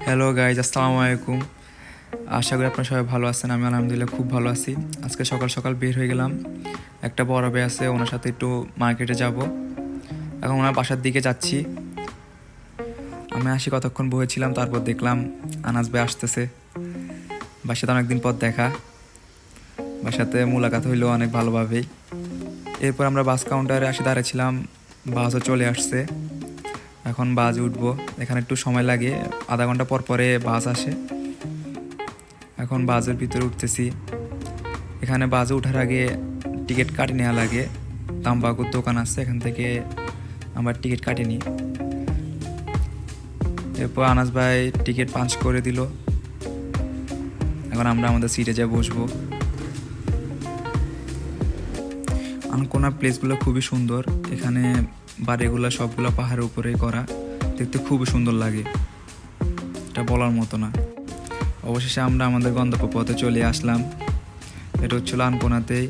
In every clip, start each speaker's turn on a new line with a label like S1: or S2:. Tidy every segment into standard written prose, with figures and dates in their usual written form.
S1: Hello guys, আসসালামু আলাইকুম। আশা করি আপনারা সবাই ভালো আছেন। আমি আলহামদুলিল্লাহ খুব ভালো আছি। আজকে সকাল সকাল বের হয়ে গেলাম। একটা বড় ভাই আছে, ওনার সাথে একটু মার্কেটে যাব। এখন ওনার বাসার দিকে যাচ্ছি। আমি আসি কতক্ষণ বসেছিলাম, তারপর দেখলাম আনাস ভাই আসতেছে। বাসাতে অনেকদিন পর দেখা, বাসাতে মুলাকাত হইলো অনেক ভালোভাবেই। এরপর আমরা বাস কাউন্টারে আসি দাঁড়িয়েছিলাম, বাসও চলে আসছে। এখন বাস উঠবো, এখানে একটু সময় লাগে, আধা ঘন্টা পর পরে বাস আসে। এখন বাসের ভিতরে উঠতেছি। এখানে বাসে ওঠার আগে টিকিট কাটে নেওয়া লাগে। তাম্বাকুর দোকান আছে, এখান থেকে আমরা টিকিট কাটে নিই। এরপর আনাস ভাই টিকিট পাঞ্চ করে দিল। এখন আমরা আমাদের সিটে যা বসবো। আনকোনা প্লেসগুলো খুবই সুন্দর। এখানে বাড়িগুলো সবগুলো পাহাড়ের উপরে করা, দেখতে খুবই সুন্দর লাগে, এটা বলার মতো না। অবশেষে আমরা আমাদের গন্তব্য পথে চলে আসলাম। এটা হচ্ছিল আনকোনাতেই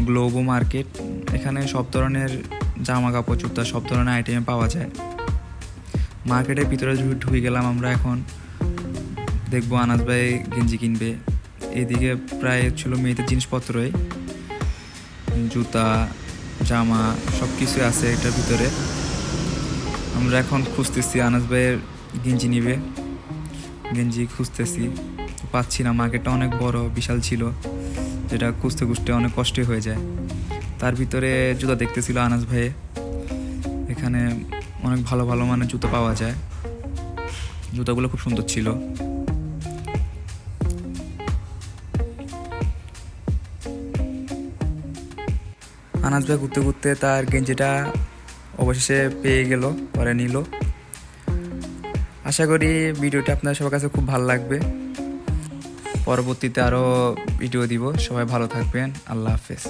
S1: গ্লোবো মার্কেট। এখানে সব ধরনের জামা কাপড়, জুতা, সব ধরনের আইটেম পাওয়া যায়। মার্কেটের ভিতরে ঢুকে গেলাম আমরা। এখন দেখবো আনাস ভাই গেঞ্জি কিনবে। এদিকে প্রায় ছিল মেয়েদের জিনিসপত্রই, জুতা, জামা, সব কিছু আছে এটার ভিতরে। আমরা এখন খুঁজতেছি আনাস ভাইয়ের গেঞ্জি নিবে। গেঞ্জি খুঁজতেছি, পাচ্ছি না। মার্কেটটা অনেক বড়, বিশাল ছিল, যেটা খুঁজতে খুঁজতে অনেক কষ্ট হয়ে যায়। তার ভিতরে জুতা দেখতেছিল আনাস ভাইয়ে। এখানে অনেক ভালো ভালো মানের জুতো পাওয়া যায়, জুতাগুলো খুব সুন্দর ছিল। আনাস ভাই ঘুরতে ঘুরতে তার গেঞ্জিটা অবশেষে পেয়ে গেল, পরে নিল। আশা করি ভিডিওটা আপনার সবার কাছে খুব ভালো লাগবে। পরবর্তীতে আরও ভিডিও দিব। সবাই ভালো থাকবেন। আল্লাহ হাফেজ।